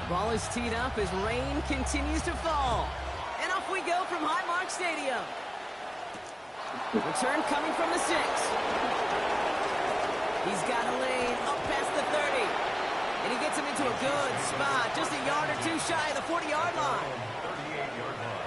Ball is teed up as rain continues to fall. And off we go from Highmark Stadium. Return coming from the 6. He's got a lane up past the 30. And he gets him into a good spot, just a yard or two shy of the 40-yard line. 38-yard line.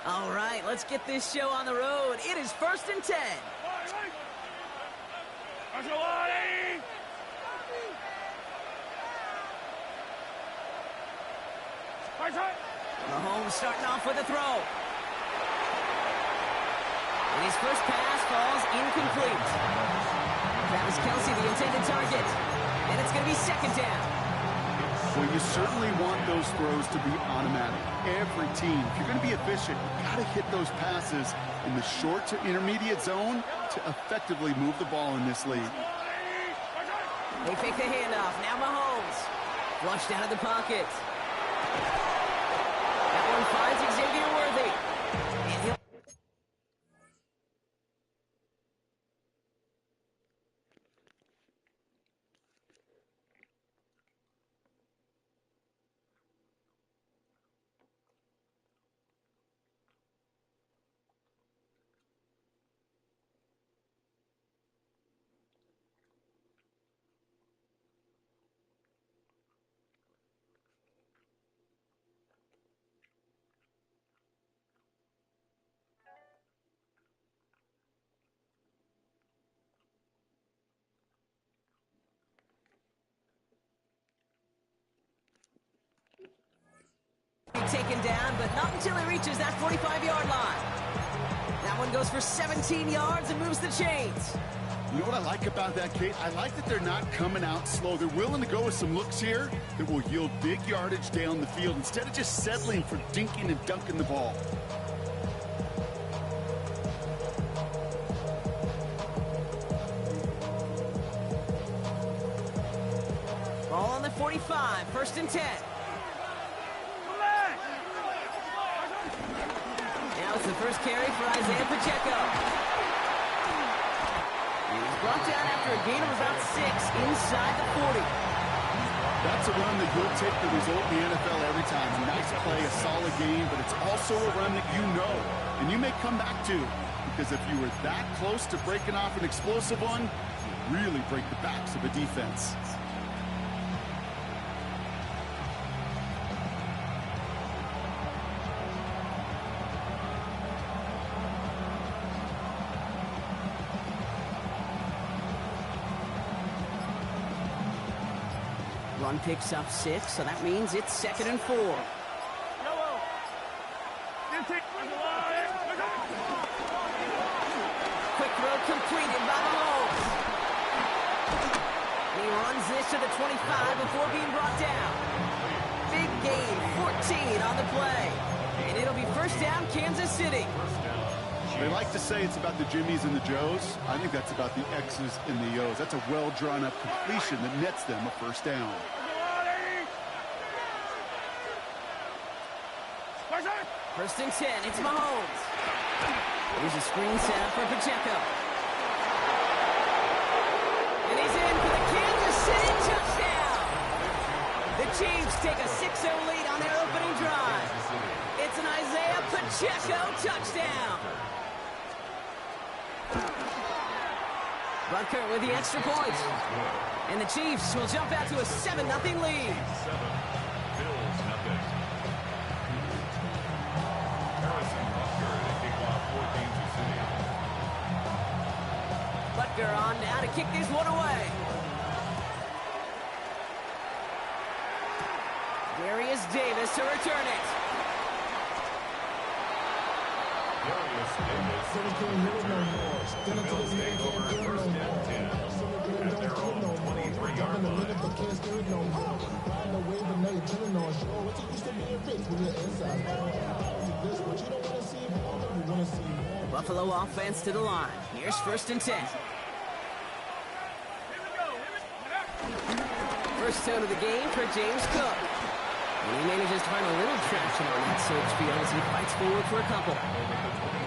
All right, let's get this show on the road. It is 1st and 10. Mahomes starting off with a throw. And his first pass falls incomplete. Travis Kelce, the intended target. And it's going to be 2nd down. Well, you certainly want those throws to be automatic. Every team, if you're going to be efficient, you've got to hit those passes in the short to intermediate zone to effectively move the ball in this league. They fake the handoff. Now Mahomes. Flushed out of the pocket. That one finds Xavier Worthy. And he'll... taken down, but not until he reaches that 45-yard line. That one goes for 17 yards and moves the chains. You know what I like about that, Kate? I like that they're not coming out slow. They're willing to go with some looks here that will yield big yardage down the field instead of just settling for dinking and dunking the ball. Ball on the 45, 1st and 10. Now it's the first carry for Isaiah Pacheco. He's brought down after a gain of about 6 inside the 40. That's a run that you'll take the result in the NFL every time. A nice play, a solid game, but it's also a run that you know and you may come back to, because if you were that close to breaking off an explosive one, you really break the backs of a defense. Run picks up 6, so that means it's 2nd and 4. Quick throw completed by Mahomes. He runs this to the 25 before being brought down. Big gain, 14 on the play. And it'll be 1st down, Kansas City. They like to say it's about the Jimmies and the Joes. I think that's about the X's and the O's. That's a well-drawn-up completion that nets them a 1st down. 1st and 10, it's Mahomes. Here's a screen setup for Pacheco. And he's in for the Kansas City touchdown. The Chiefs take a 6-0 lead on their opening drive. It's an Isaiah Pacheco touchdown. Butker with the extra point. And the Chiefs will jump out to a 7-0 lead. Butker on now to kick this one away. Darius Davis to return it. The Bills take over 1st and 10 at their own 23-yard line. Buffalo offense to the line. Here's 1st and 10. First tone of the game for James Cook. And he manages to find a little traction on that search field as he fights forward for a couple.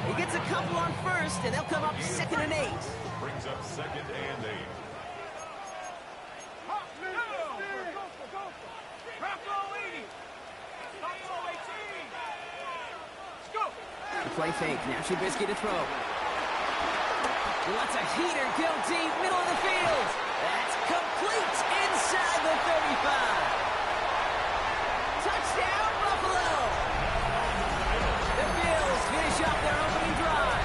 He gets a couple on first, and they'll come up 2nd and 8. Brings up 2nd and 8. Play fake. Now Trubisky to throw. He lets a heater go deep, middle of the field. That's complete inside the 35. Touchdown, Buffalo. The Bills finish up their opening drive.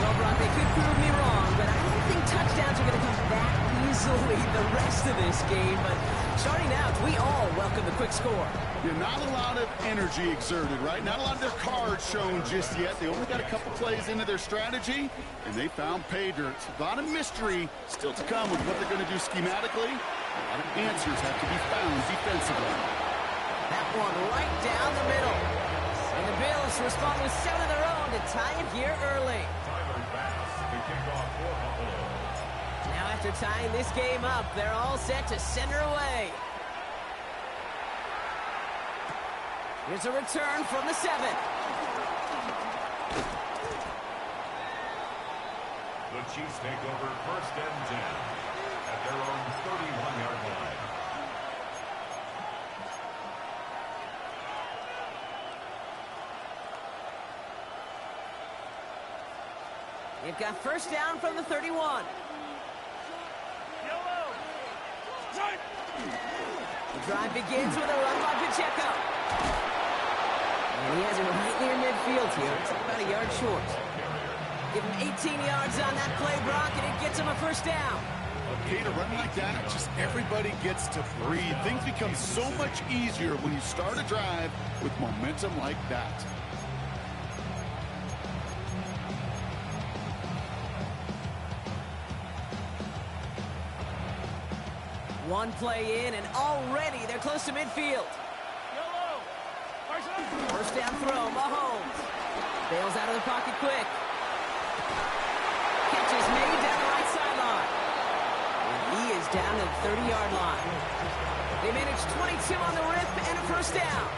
Well, Brock, they could prove me wrong, but I don't think touchdowns are going to come that easily the rest of this game. But starting out, we all welcome the quick score. Yeah, not a lot of energy exerted, right? Not a lot of their cards shown just yet. They only got a couple plays into their strategy, and they found pay dirt. A lot of mystery still to come with what they're going to do schematically. A lot of answers have to be found defensively. That one right down the middle. And the Bills respond with 7 of their own to tie it here early. Tyler Bass, the kickoff for Buffalo. Now after tying this game up, they're all set to send her away. Here's a return from the 7. The Chiefs take over 1st and 10 at their own 31-yard line. They've got first down from the 31. The drive begins with a run by Pacheco. And he has it right near midfield here. It's about a yard short. Give him 18 yards on that play, Brock, and it gets him a first down. Okay, to run like that, just everybody gets to breathe. Things become so much easier when you start a drive with momentum like that. One play in, and already they're close to midfield. First down throw, Mahomes. Bails out of the pocket quick. Catch is made down the right sideline. And he is down to the 30-yard line. They manage 22 on the rip and a first down.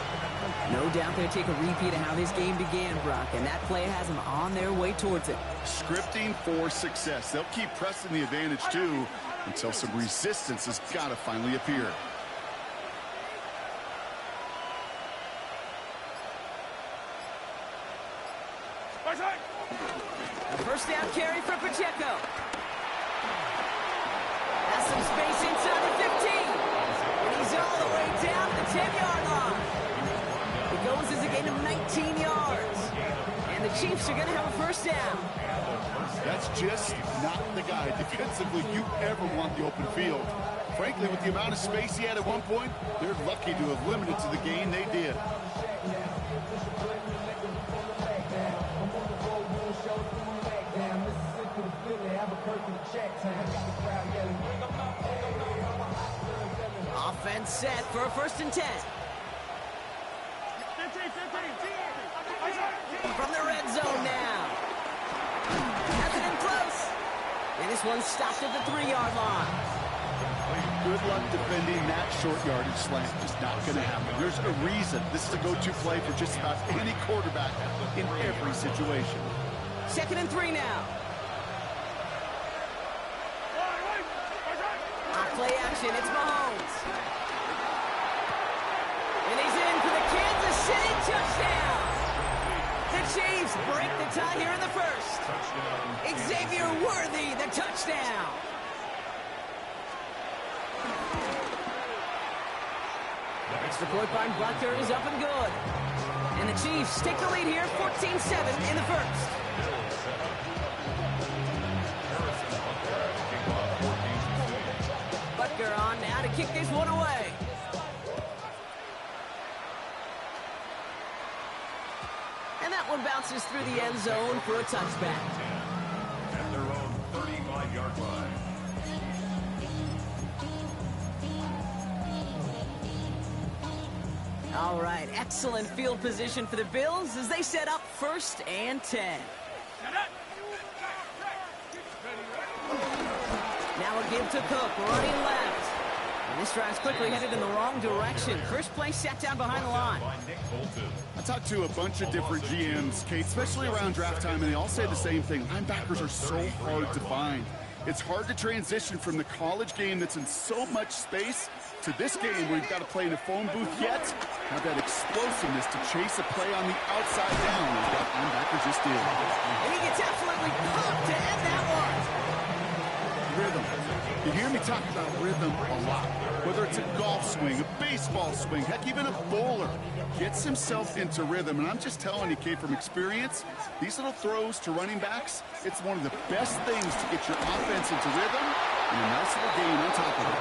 No doubt they'll take a repeat of how this game began, Brock, and that play has them on their way towards it. Scripting for success. They'll keep pressing the advantage, too, until some resistance has got to finally appear. A first down carry for Pacheco. Has some space inside the 15. And he's all the way down to the 10-yard line. It goes as a gain of 19 yards. And the Chiefs are going to have a first down. That's just not the guy defensively you ever want the open field. Frankly, with the amount of space he had at one point, they're lucky to have limited to the gain they did. Offense set for a 1st and 10. From the red zone now. Has it in close. And this one's stopped at the 3-yard line. Good luck defending that short yardage slant. It's not going to happen. There's a reason. This is a go-to play for just about any quarterback in every situation. 2nd and 3 now. Play action, it's Mahomes. And he's in for the Kansas City touchdown. The Chiefs break the tie here in the first. Xavier Worthy, the touchdown. Extra point by Butker is up and good. And the Chiefs take the lead here, 14-7 in the first. Butker on now to kick this one away. And that one bounces through the end zone for a touchback. At their own 35-yard line. All right, excellent field position for the Bills as they set up 1st and 10. Now give to Cook, running left. And this drive's quickly headed in the wrong direction. First play set down behind the line. I talked to a bunch of different GMs, Kate, especially around draft time, and they all say the same thing. Linebackers are so hard to find. It's hard to transition from the college game that's in so much space to this game where you've got to play in a phone booth yet have that explosiveness to chase a play on the outside down, as that linebacker just did. And he gets absolutely pumped to end that one. Rhythm. You hear me talk about rhythm a lot. Whether it's a golf swing, a baseball swing, heck, even a bowler gets himself into rhythm. And I'm just telling you, Kate, from experience, these little throws to running backs, it's one of the best things to get your offense into rhythm and a nice little gain on top of it.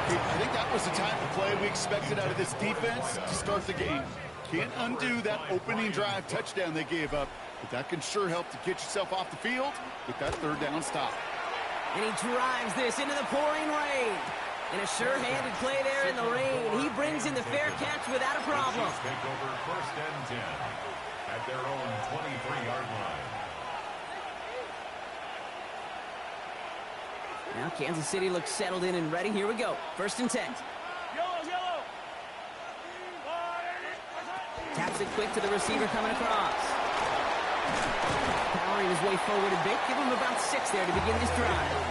Kate, I think that was the type of play we expected out of this defense to start the game. Can't undo that opening drive touchdown they gave up, but that can sure help to get yourself off the field with that third down stop. And he drives this into the pouring rain. And a sure-handed play there in the rain. He brings in the fair catch without a problem. Take over first and 10 at their own 23-yard line. Now Kansas City looks settled in and ready. Here we go. First and 10. Taps it quick to the receiver coming across. Powering his way forward a bit. Give him about 6 there to begin this drive.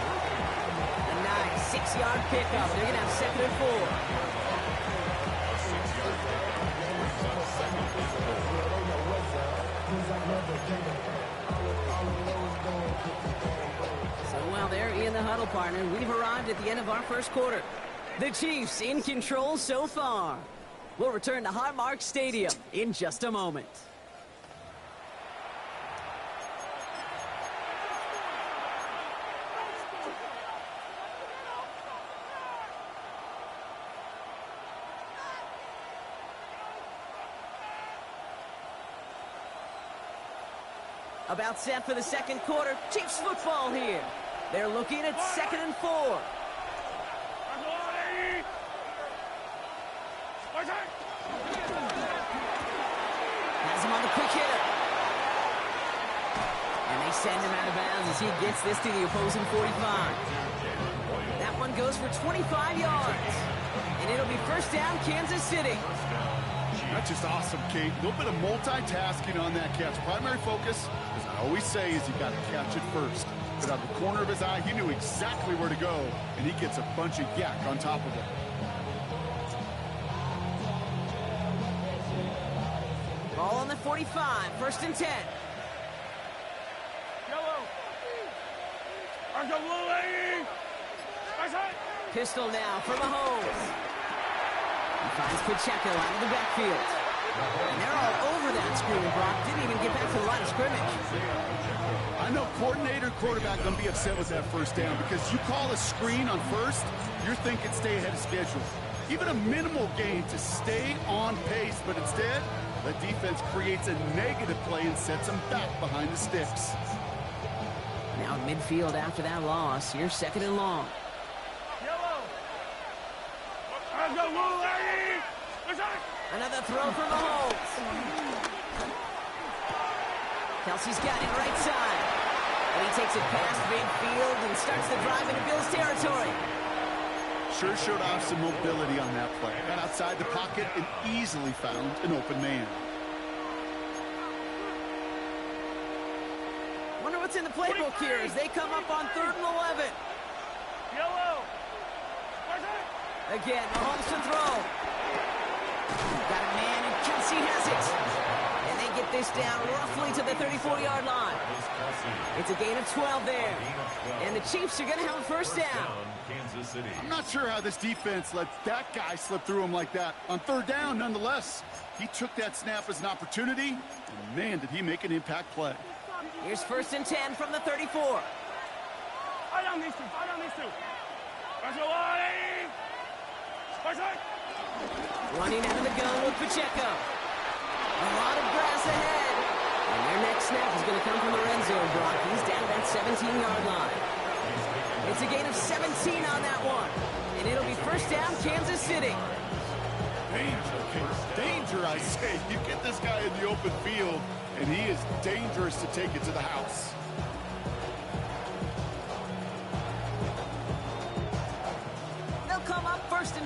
A nice 6-yard pickup. They're going to have second and 4. So while they're in the huddle, partner, we've arrived at the end of our first quarter. The Chiefs in control so far. We'll return to Highmark Stadium in just a moment. About set for the second quarter. Chiefs football here. They're looking at second and 4. Has him on the quick hitter. And they send him out of bounds as he gets this to the opposing 45. That one goes for 25 yards. And it'll be first down, Kansas City. That's just awesome, Kate. A little bit of multitasking on that catch. Primary focus, as I always say, is you got to catch it first. But out of the corner of his eye, he knew exactly where to go, and he gets a bunch of yak on top of it. Ball on the 45, first and 10. Pistol now for Mahomes. He finds Pacheco out of the backfield. And they're all over that screen, Brock. Didn't even get back to the line of scrimmage. I know coordinator, quarterback going to be upset with that first down because you call a screen on first, you're thinking stay ahead of schedule. Even a minimal gain to stay on pace, but instead, the defense creates a negative play and sets them back behind the sticks. Now midfield after that loss. Here's second and long. Another throw for Mahomes. Kelsey's got it right side. And he takes it past midfield and starts the drive into Bills territory. Sure showed off some mobility on that play. Got outside the pocket and easily found an open man. Wonder what's in the playbook here as they come up on 3rd and 11. Again, Mahomes to throw. Got a man, and Kelsey has it. And they get this down roughly to the 34-yard line. It's a gain of 12 there. And the Chiefs are going to have a first down. I'm not sure how this defense let that guy slip through him like that. On 3rd down, nonetheless, he took that snap as an opportunity, and man, did he make an impact play. Here's first and 10 from the 34. Running out of the gun with Pacheco. A lot of grass ahead. And their next snap is going to come from the red zone, Brock. He's down at that 17-yard line. It's a gain of 17 on that one. And it'll be first down, Kansas City. Danger, danger, I say. You get this guy in the open field, and he is dangerous to take it to the house.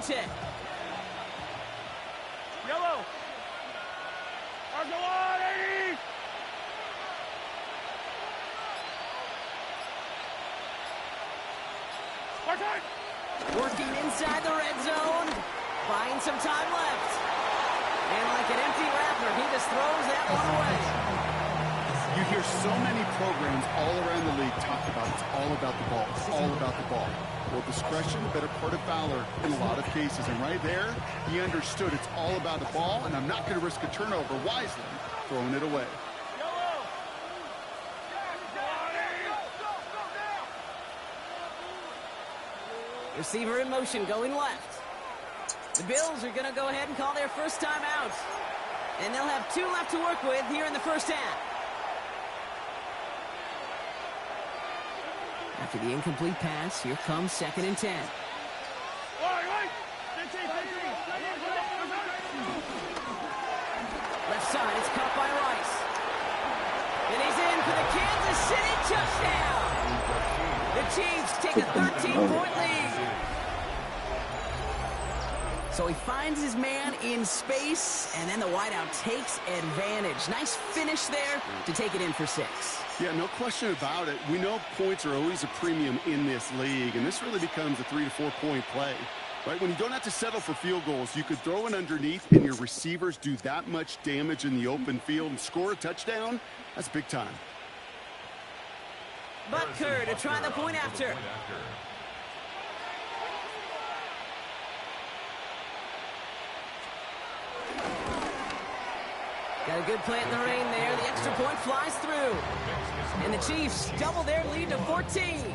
10. Yellow. Go on, 80. Working inside the red zone. Buying some time left. And like an empty wrapper, he just throws that one away. You hear so many programs all around the league talk about it's all about the ball. It's all about the ball. Well, discretion, the better part of valor in a lot of cases. And right there, he understood it's all about the ball, and I'm not going to risk a turnover wisely, throwing it away. Receiver in motion, going left. The Bills are going to go ahead and call their first time out. And they'll have 2 left to work with here in the first half. After the incomplete pass, here comes 2nd and 10. Left side, it's caught by Rice. And he's in for the Kansas City touchdown. The Chiefs take a 13-point lead. So he finds his man in space, and then the wideout takes advantage. Nice finish there to take it in for 6. Yeah, no question about it. We know points are always a premium in this league, and this really becomes a 3 to 4 point play. Right? When you don't have to settle for field goals, you could throw it underneath, and your receivers do that much damage in the open field and score a touchdown. That's big time. Butker to try the point after. Got a good plant in the rain there. The extra point flies through. And the Chiefs double their lead to 14.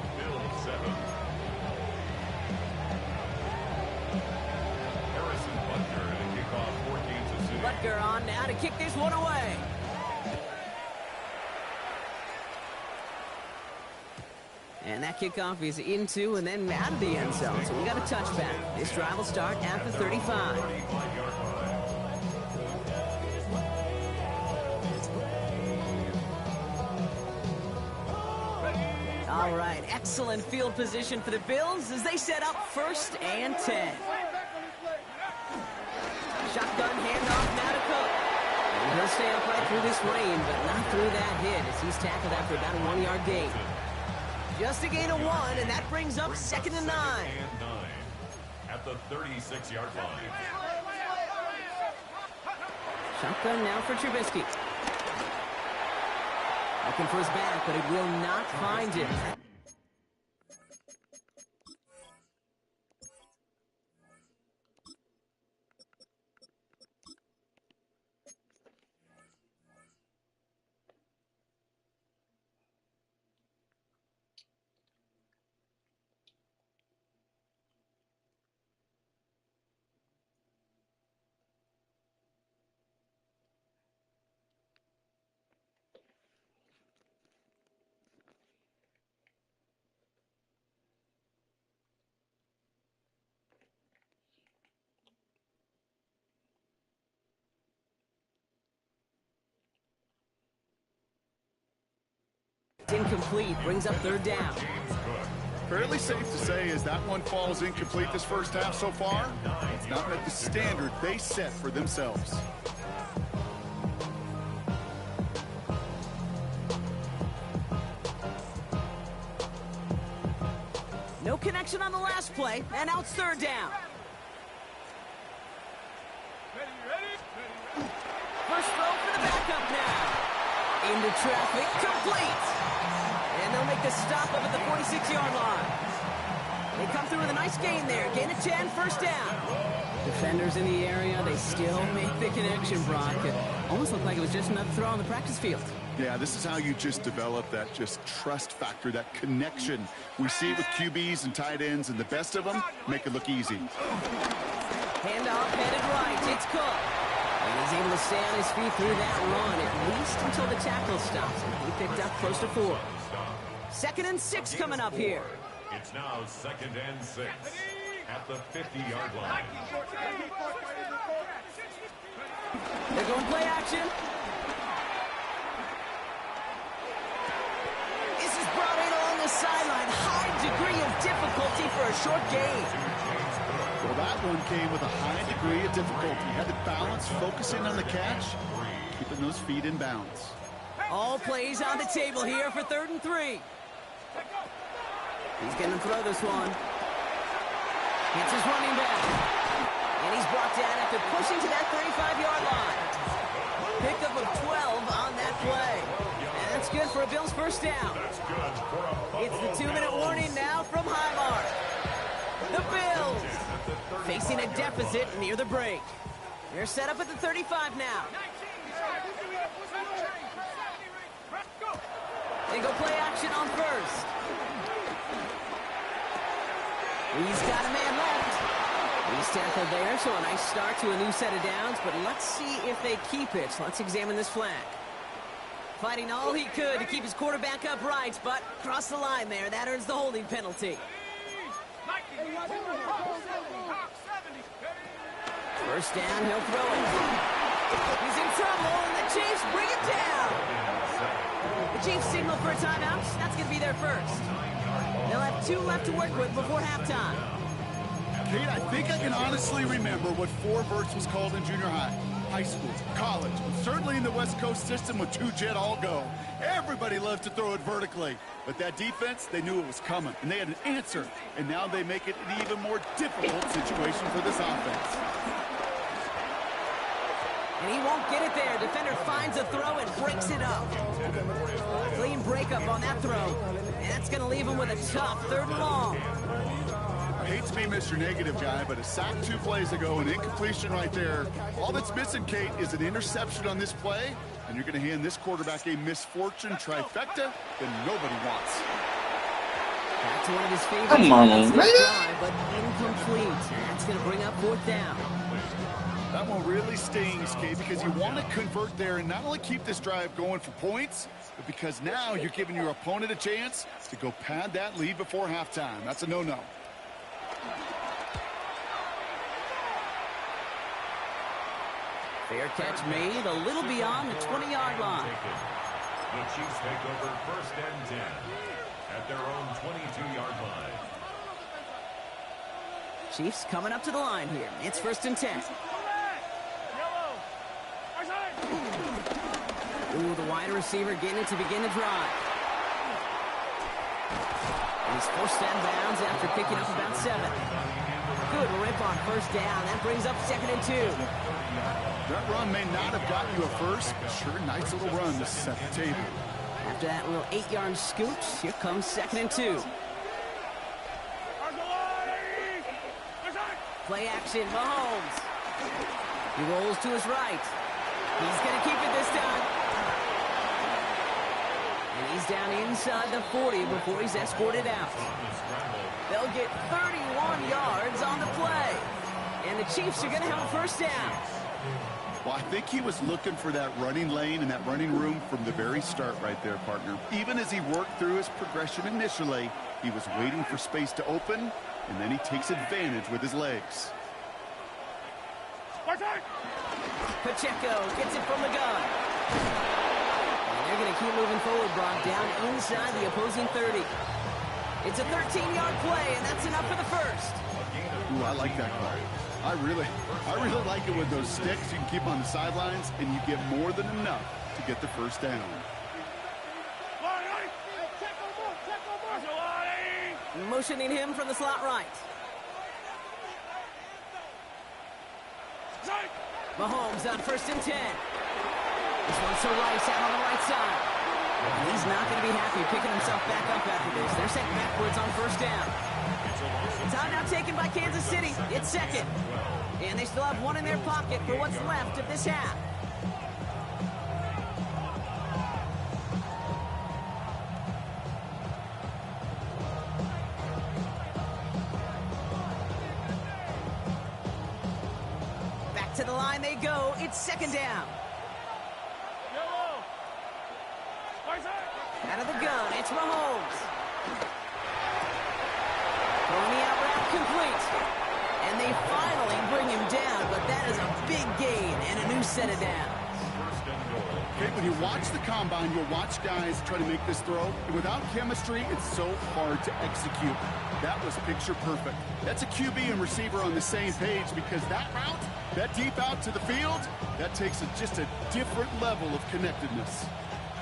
Butker on now to kick this one away. And that kickoff is into and then out of the end zone. So we got a touchback. This drive will start at the 35. All right, excellent field position for the Bills as they set up 1st and 10. Shotgun handoff now to Cook. And he'll stay upright through this rain, but not through that hit as he's tackled after about a 1-yard gain. Just a gain of 1, and that brings up 2nd and 9. At the 36-yard line. Shotgun now for Trubisky. Looking for his back, but it will not find him. Incomplete, brings up 3rd down. Fairly safe to say as that one falls incomplete this first half so far, it's not met the standard they set for themselves. No connection on the last play, and now it's 3rd down. First throw for the backup now. Into traffic, complete. And they'll make the stop up at the 46-yard line. They come through with a nice gain there. Gain of 10, 1st down. Defenders in the area, they still make the connection, Brock. It almost looked like it was just another throw on the practice field. Yeah, this is how you just develop that just trust factor, that connection. We see it with QBs and tight ends, and the best of them make it look easy. Handoff headed right. It's Cook. And he's able to stay on his feet through that run, at least until the tackle stops. And he picked up close to 4. 2nd and 6 coming up here. It's now 2nd and 6 at the 50-yard line. They're going play action. This is brought in along the sideline. High degree of difficulty for a short gain. Well, that one came with a high degree of difficulty. He had to balance, focusing on the catch, keeping those feet in bounds. All plays on the table here for 3rd and 3. He's going to throw this one. Hits his running back. And he's brought down after pushing to that 35-yard line. Pickup of 12 on that play. And that's good for a Bills first down. It's the 2-minute warning now from Highmark. The Bills facing a deficit near the break. They're set up at the 35 now. They go play action on first. He's got a man left. He's tackled there, so a nice start to a new set of downs, but let's see if they keep it. Let's examine this flag. Fighting all he could to keep his quarterback upright, but crossed the line there. That earns the holding penalty. First down, he'll throw it. He's in trouble, and the Chiefs bring it down. The Chiefs signal for a timeout. That's going to be their first. They'll have 2 left to work with before halftime. Kate, I think I can honestly remember what 4 verts was called in junior high, high school, college, and certainly in the West Coast system with 2 jet all go. Everybody loves to throw it vertically, but that defense, they knew it was coming, and they had an answer, and now they make it an even more difficult situation for this offense. And he won't get it there. Defender finds a throw and breaks it up. Clean breakup on that throw. And that's going to leave him with a tough 3rd and long. I hate to be Mr. Negative guy, but a sack 2 plays ago, an incompletion right there. All that's missing, Kate, is an interception on this play, and you're going to hand this quarterback a misfortune trifecta that nobody wants. Back to one of his favorites. Come on, man. Drive, but incomplete. That's going to bring up 4th down. That one really stings, Kate, because you want to convert there and not only keep this drive going for points, but because now you're giving your opponent a chance to go pad that lead before halftime. That's a no-no. Fair catch made a little beyond the 20-yard line. The Chiefs take over 1st and 10 at their own 22-yard line. Chiefs coming up to the line here. It's 1st and 10. Ooh, the wide receiver getting it to begin the drive. And he's forced out of bounds after picking up about 7. Good rip on 1st down. That brings up 2nd and 2. That run may not have gotten you a first, but sure, nice little run to set the table. After that little 8-yard scoot, here comes 2nd and 2. Play action, Mahomes. He rolls to his right. He's going to keep it this time. And he's down inside the 40 before he's escorted out. They'll get 31 yards on the play. And the Chiefs are going to have a 1st down. Well, I think he was looking for that running lane and that running room from the very start right there, partner. Even as he worked through his progression initially, he was waiting for space to open, and then he takes advantage with his legs. Pacheco gets it from the gun. And they're going to keep moving forward, Brock, down inside the opposing 30. It's a 13-yard play, and that's enough for the first. Ooh, I like that call. I really like it with those sticks you can keep on the sidelines, and you get more than enough to get the 1st down. Motioning him from the slot right. Mahomes on 1st and 10. This one's to Rice out on the right side. And he's not going to be happy picking himself back up after this. They're sent backwards on 1st down. Time now taken by Kansas City. It's 2nd. And they still have 1 in their pocket for what's left of this half. Back to the line they go. It's 2nd down. Out of the gun, it's Mahomes. Throwing the out route complete. And they finally bring him down, but that is a big gain and a new set of downs. 1st and goal Okay, when you watch the combine, you'll watch guys try to make this throw, and without chemistry, it's so hard to execute. That was picture perfect. That's a QB and receiver on the same page, because that route, that deep out to the field, that takes just a different level of connectedness.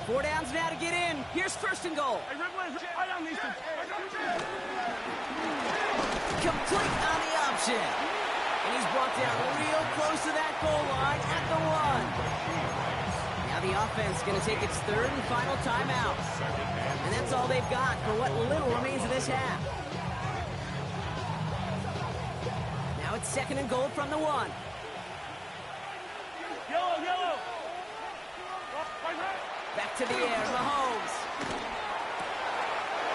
4 downs now to get in. Here's first and goal. Complete on the option. And he's brought down real close to that goal line at the 1. Now the offense going to take its third and final timeout. And that's all they've got for what little remains of this half. Now it's second and goal from the 1. Yellow. Back to the air, Mahomes.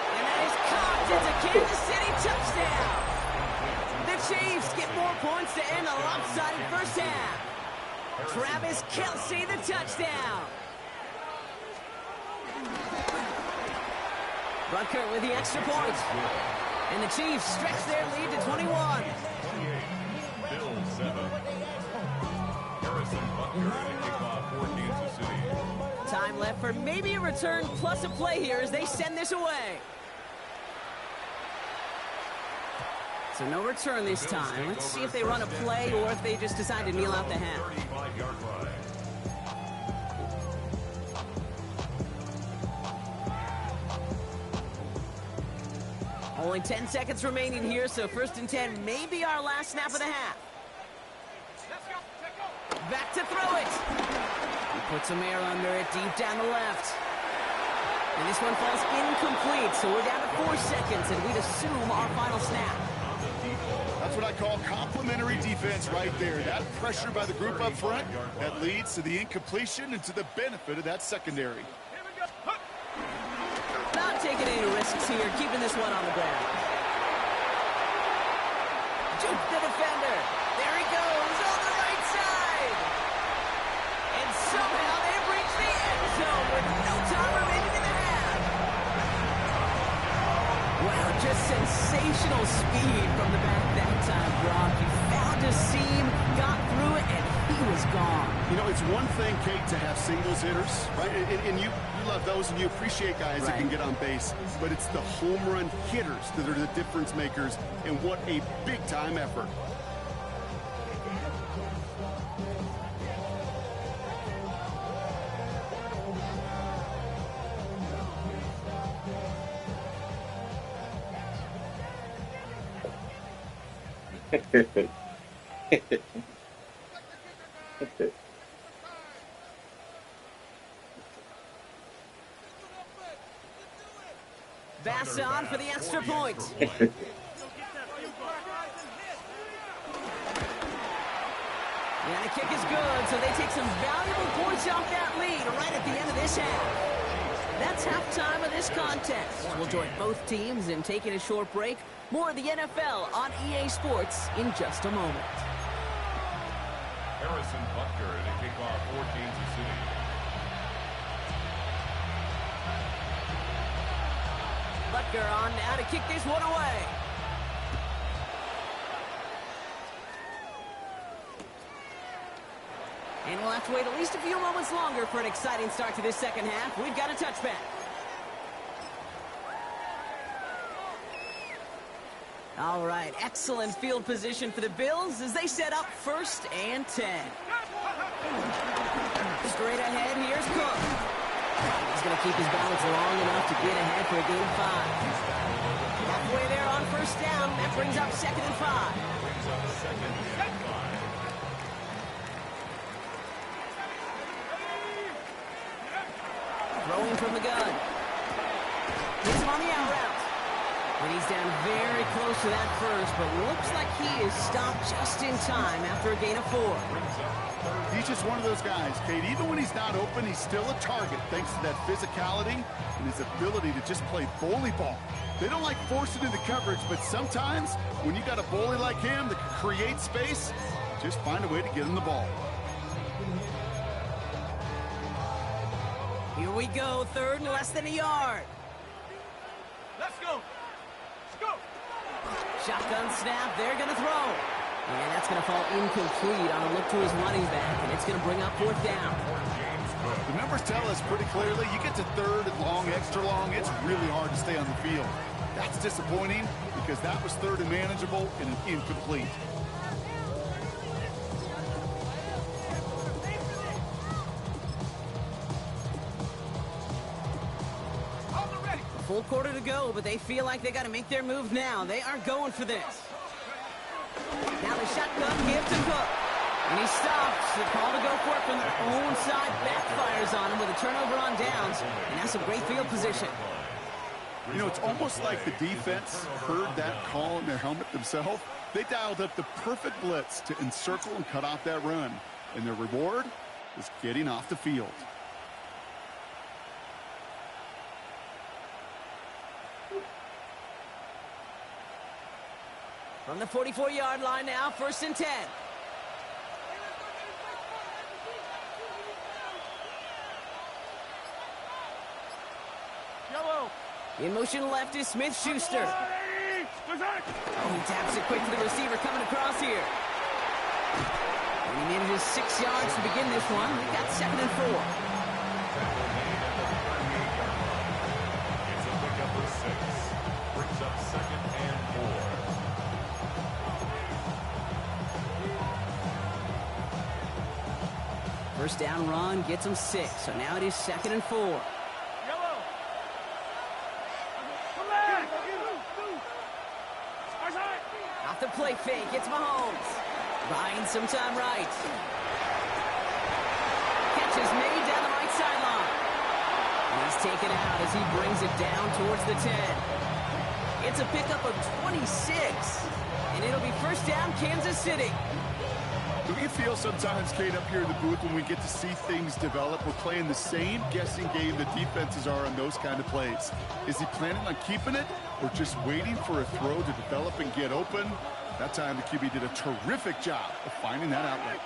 And that is caught. It's a Kansas City touchdown. The Chiefs get more points to end a lopsided first half. Travis Kelce, the touchdown. Butker with the extra point. And the Chiefs stretch their lead to 21. Bills 7. Harrison Butker to kick off for Kansas City. Time left for maybe a return plus a play here as they send this away. So no return this time. Let's see if they run a play or if they just decide to kneel out the half. 35-yard line. Only 10 seconds remaining here, so first and 10 may be our last snap of the half. Back to throw it. He puts some air under it, deep down the left. And this one falls incomplete, so we're down to 4 seconds, and we'd assume our final snap. That's what I call complimentary defense right there. That pressure by the group up front, that leads to the incompletion and to the benefit of that secondary. Not taking any risks here, keeping this one on the ground. Juke the defender. There he goes on the right side. And somehow they've reached the end zone with no time remaining in the half. Wow, just sensational speed from the back that time, Brock. He found a seam, got through it, and he was gone. You know, it's one thing, Kate, to have singles hitters, right? And you love those and you appreciate guys that can get on base. But it's the home run hitters that are the difference makers, and what a big-time effort. Bass on for the extra point. And the kick is good, so they take some valuable points off that lead right at the end of this half. That's halftime of this contest. We'll join both teams in taking a short break. More of the NFL on EA Sports in just a moment. Harrison Butker to kick off for Kansas City. Butker on now to kick this one away. And we'll have to wait at least a few moments longer for an exciting start to this second half. We've got a touchback. All right, excellent field position for the Bills as they set up first and 10. Straight ahead, here's Cook. He's going to keep his balance long enough to get ahead for a gain of 5. Halfway there on first down, that brings up second and 5. Throwing from the gun. Hits him on the out route. And he's down very close to that first, but looks like he is stopped just in time after a gain of 4. He's just one of those guys, Kate. Even when he's not open, he's still a target thanks to that physicality and his ability to just play bully ball. They don't like forcing into coverage, but sometimes when you got a bully like him that can create space, just find a way to get him the ball. Here we go, third and less than a yard. Let's go. Shotgun snap, they're going to throw. And that's going to fall incomplete on a look to his running back, and it's going to bring up fourth down. James Cook The numbers tell us pretty clearly, you get to third and long, extra long, it's really hard to stay on the field. That's disappointing because that was third and manageable and an incomplete. Full quarter to go, but they feel like they got to make their move now. They are going for this. Now the shotgun give to Cook. And he stops. The call to go for it from their own side backfires on him with a turnover on downs. And that's a great field position. You know, it's almost like the defense heard that call in their helmet themselves. They dialed up the perfect blitz to encircle and cut off that run. And their reward is getting off the field. From the 44-yard line now, 1st and 10. Yellow. In motion left is Smith-Schuster. Oh, he taps it quick to the receiver coming across here. And he manages 6 yards to begin this one. They got 2nd and 4. It's a pickup of 6. Brings up 2nd and 4. First down run gets him 6. So now it is 2nd and 4. Yellow. Off the play fake, it's Mahomes. Buying some time right. Catch is made down the right sideline. And he's taken out as he brings it down towards the 10. It's a pickup of 26. And it'll be 1st down, Kansas City. Do you feel sometimes, Kate, up here in the booth when we get to see things develop, we're playing the same guessing game the defenses are on those kind of plays? Is he planning on keeping it or just waiting for a throw to develop and get open? That time the QB did a terrific job of finding that outlet.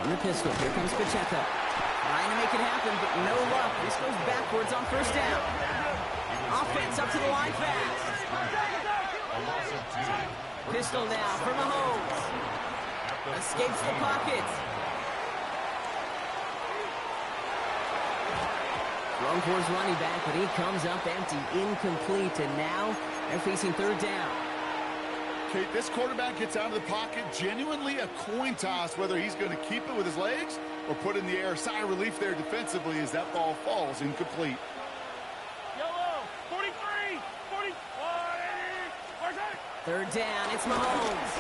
On the pistol, here comes Pacheco. Trying to make it happen, but no luck. This goes backwards on 1st down. Offense up to the line fast. Pistol now for Mahomes. Escapes the pocket. Thrown towards running back, but he comes up empty, incomplete, and now they're facing 3rd down. Kate, this quarterback gets out of the pocket, genuinely a coin toss whether he's going to keep it with his legs or put in the air. Sigh of relief there defensively as that ball falls incomplete. Yellow. 43. 40. 3rd down, it's Mahomes.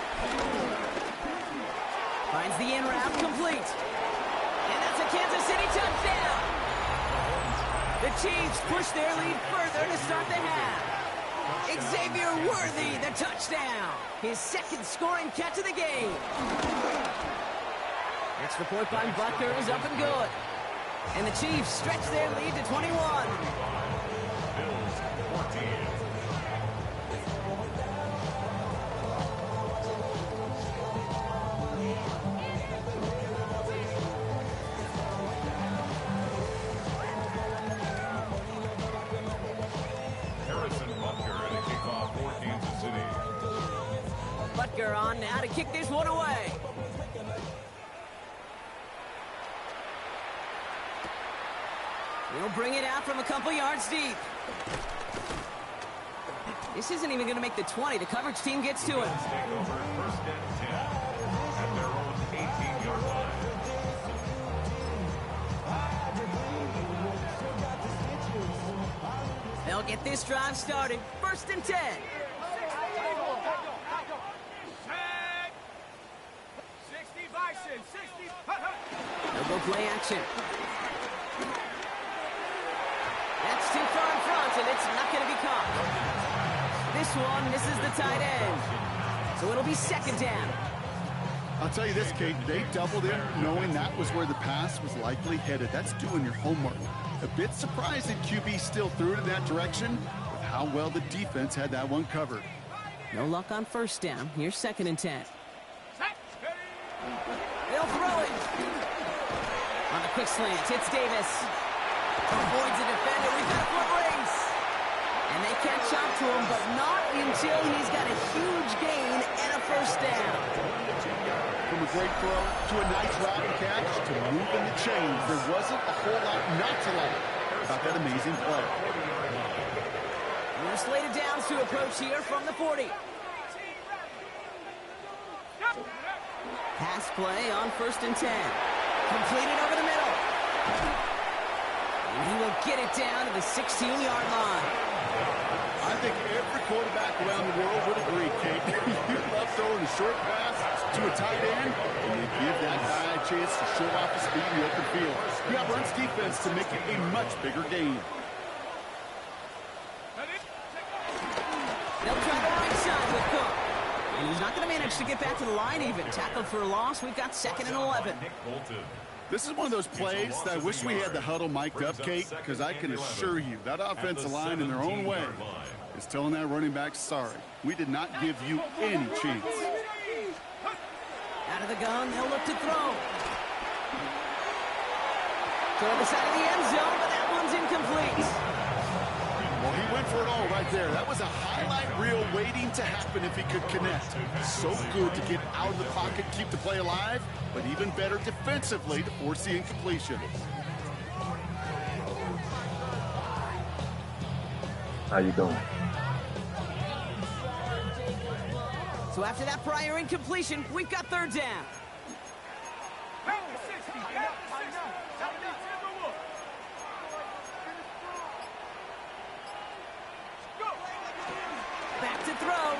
Finds the in route, complete. And that's a Kansas City touchdown. The Chiefs push their lead further to start the half. Xavier Worthy, the touchdown. His 2nd scoring catch of the game. Extra point by Butker is up and good. And the Chiefs stretch their lead to 21. Bills 14. Butker on now to kick this one away. He'll bring it out from a couple yards deep. This isn't even going to make the 20. The coverage team gets to it. Take over 1st and 10 at their own 18-yard line. They'll get this drive started. 1st and 10. They'll go play action. That's too far in front, and it's not going to be caught. This one misses the tight end. So it'll be 2nd down. I'll tell you this, Kate, they doubled in knowing that was where the pass was likely headed. That's doing your homework. A bit surprising QB still threw it in that direction with how well the defense had that one covered. No luck on 1st down. Here's 2nd and 10. They'll throw it. On the quick slant, it's Davis. Avoids a defender. We've got a foot race. And they catch chop to him, but not until he's got a huge gain and a first down. From a great throw to a nice route and catch to moving the chains, there wasn't a whole lot not to like about that amazing play. We're slated downs to approach here from the 40. Pass play on 1st and 10. Completed over the middle. And he will get it down to the 16-yard line. I think every quarterback around the world would agree, Kate. You love throwing a short pass to a tight end, and you give that guy a chance to show off his speed in the open field. You have runs defense to make it a much bigger game. They'll try the right side with Cook. And he's not going to manage to get back to the line even. Tackled for a loss. We've got 2nd and 11. This is one of those plays that I wish we had the huddle mic'd up, Kate, because I can assure you that offensive line in their own way is telling that running back, sorry, we did not give you any chance. Out of the gun, they'll look to throw. Toward the side of the end zone, but that one's incomplete. Well, he went for it all right there. That was a highlight reel waiting to happen if he could connect. So good to get out of the pocket, keep the play alive, but even better defensively to force the incompletion. How you doing? So after that prior incompletion, we've got 3rd down. Back to throw.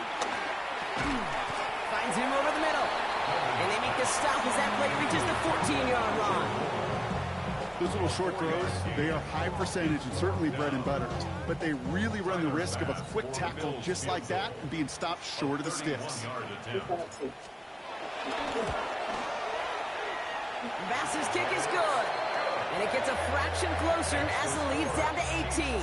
Finds him over the middle. And they make the stop as that play reaches the 14-yard line. Those little short throws, they are high percentage and certainly bread and butter. But they really run the risk of a quick tackle just like that and being stopped short of the sticks. Bass's kick is good. And it gets a fraction closer as the lead's down to 18.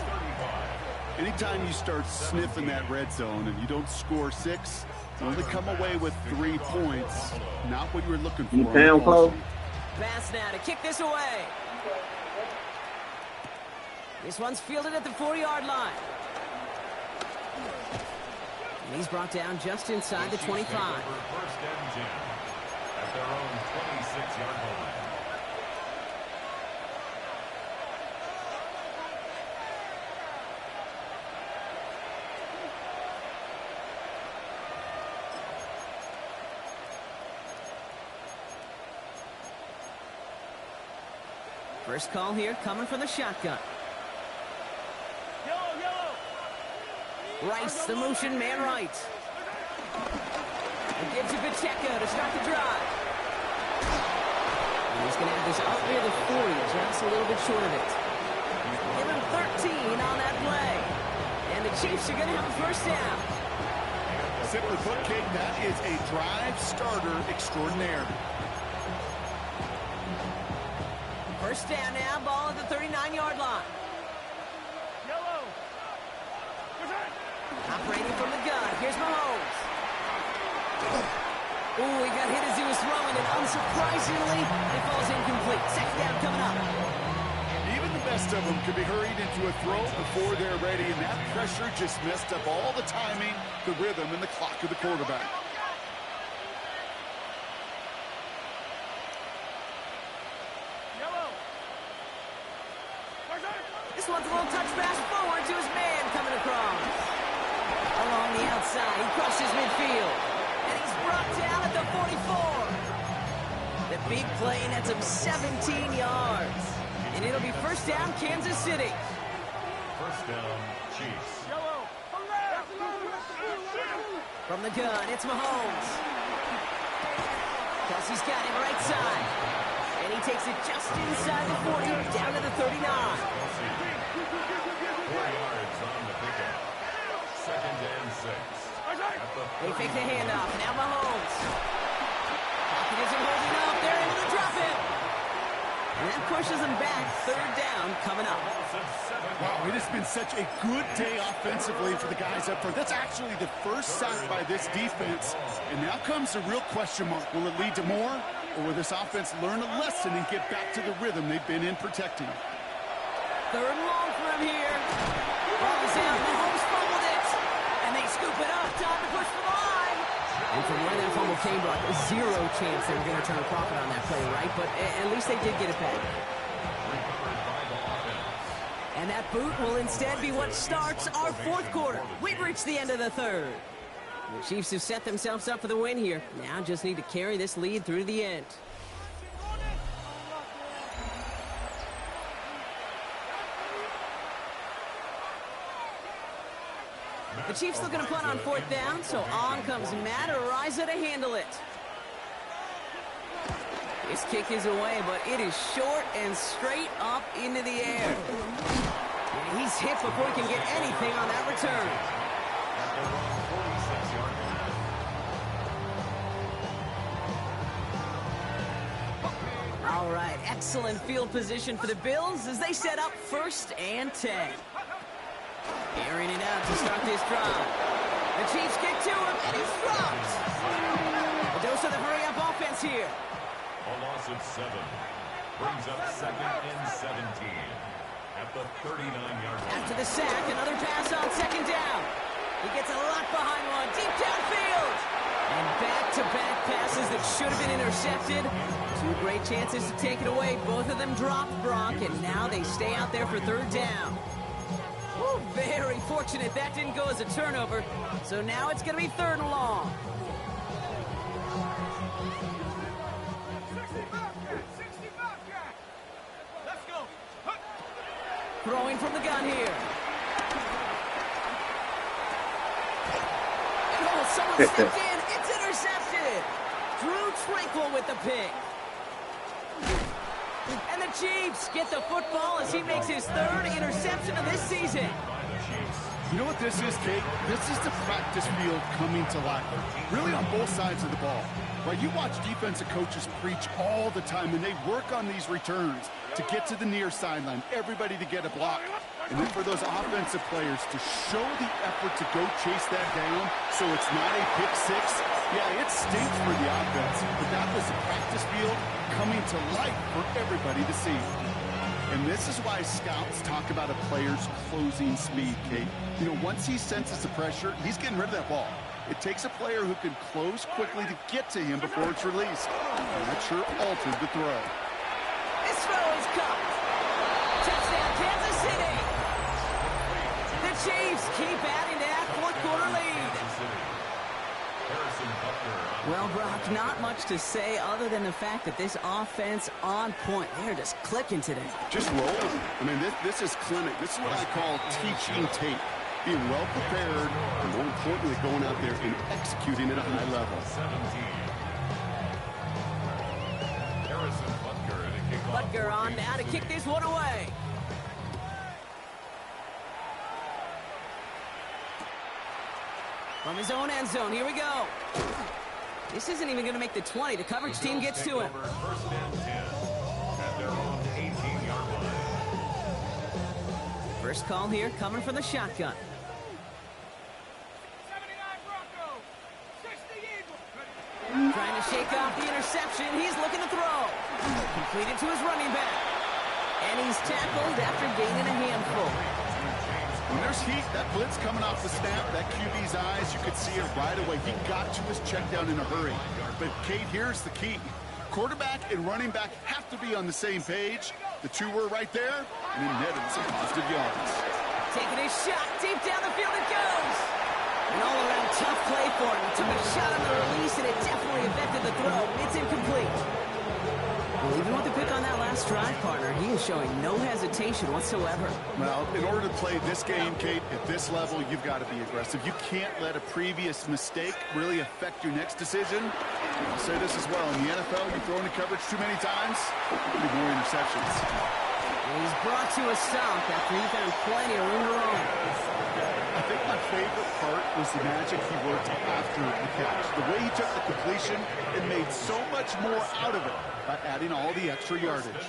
Anytime you start sniffing that red zone and you don't score 6, you only come away with 3 points. Not what you were looking for. You pound close. Bass now to kick this away. This one's fielded at the 4-yard line. And he's brought down just inside the 25. First and 10 at their own 26-yard line. First call here coming from the shotgun. Rice, the motion man right. And gives it Pacheco to start the drive. And he's going to have this out near the 40, just a little bit short of it. Give him 13 on that play. And the Chiefs are going to have a first down. Simply put, Kate, that is a drive starter extraordinaire. First down now, ball at the 39-yard line. Operating from the gun, here's Mahomes. Ooh, he got hit as he was throwing, and unsurprisingly, it falls incomplete. 2nd down coming up. Even the best of them could be hurried into a throw before they're ready, and that pressure just messed up all the timing, the rhythm, and the clock of the quarterback. This one's a little touch pass forward to his man coming across. Along the outside, he crosses midfield. And he's brought down at the 44. The big play nets him 17 yards. And it'll be first down, Kansas City. First down, Chiefs. From the gun, it's Mahomes. Kelsey's got him right side. And he takes it just inside the 40, down to the 39. 4 yards on the pickup. 2nd and 6. They fake the handoff. Now Mahomes. Pocket isn't holding up. They're able to drop it. And that pushes them back. 3rd down coming up. Wow, it has been such a good day offensively for the guys up front. That's actually the first sack by this defense. And now comes the real question mark. Will it lead to more? Or will this offense learn a lesson and get back to the rhythm they've been in protecting? 3rd and long for him here. Ball is out. Mahomes fumbled it. McCain brought zero chance they were going to turn a profit on that play, right? But at least they did get it back. And that boot will instead be what starts our fourth quarter. We've reached the end of the third. The Chiefs have set themselves up for the win here. Now just need to carry this lead through to the end. The Chiefs looking to punt on fourth down, so on comes Matt Araiza to handle it. This kick is away, but it is short and straight up into the air. And he's hit before he can get anything on that return. All right, excellent field position for the Bills as they set up 1st and 10. Airing it out to start this drive. The Chiefs get to him, and he's dropped. A dose of the hurry-up offense here. A loss of 7 brings up 2nd and 17 at the 39-yard line. After the sack, another pass on 2nd down. He gets a lot behind one, deep downfield. And back-to-back passes that should have been intercepted. 2 great chances to take it away. Both of them dropped, Brock, and now they stay out there for 3rd down. Ooh, very fortunate that didn't go as a turnover. So now it's going to be 3rd and long. Throwing from the gun here. And oh, someone stepped in. It's intercepted. Drew Tranquill with the pick. And the Chiefs get the football as he makes his 3rd interception of this season. You know what this is, Kate? This is the practice field coming to life. Really on both sides of the ball. Right, you watch defensive coaches preach all the time, and they work on these returns to get to the near sideline, everybody to get a block. And then for those offensive players to show the effort to go chase that down so it's not a pick six. Yeah, it stinks for the offense, but that was the practice field coming to life for everybody to see. And this is why scouts talk about a player's closing speed, Kate. You know, once he senses the pressure, he's getting rid of that ball. It takes a player who can close quickly to get to him before it's released. And that sure altered the throw. This throw is caught. Touchdown, Kansas City. The Chiefs keep adding to that 4th quarter lead. Well, Brock, not much to say other than the fact that this offense on point. They're just clicking today. Just rolling. I mean, this is clinic. This is what I call teaching tape. Being well prepared, and more importantly, going out there and executing at a high level. Butker on now to kick this one away. From his own end zone, here we go. This isn't even going to make the 20. The coverage team gets to him. 1st and 10 at their own 18-yard line. First call here coming from the shotgun. Trying to shake off the interception. He's looking to throw. Completed to his running back. And he's tackled after gaining a handful. When there's heat, that blitz coming off the snap, that QB's eyes, you could see it right away. He got to his check down in a hurry. But, Kate, here's the key. Quarterback and running back have to be on the same page. The two were right there, and it netted some positive yards. Taking his shot. Deep down the field it goes. An all-around tough play for him. He took a shot on the release, and it definitely affected the throw. It's incomplete. Well, even with the pick on that last drive, partner, he is showing no hesitation whatsoever. Well, in order to play this game, Kate, at this level, you've got to be aggressive. You can't let a previous mistake really affect your next decision. I'll say this as well. In the NFL, you throw into coverage too many times, there'll be more interceptions. And he's brought to a stop after he found plenty of room to roam. I think my favorite part was the magic he worked after the catch. The way he took the completion and made so much more out of it by adding all the extra yardage. Cook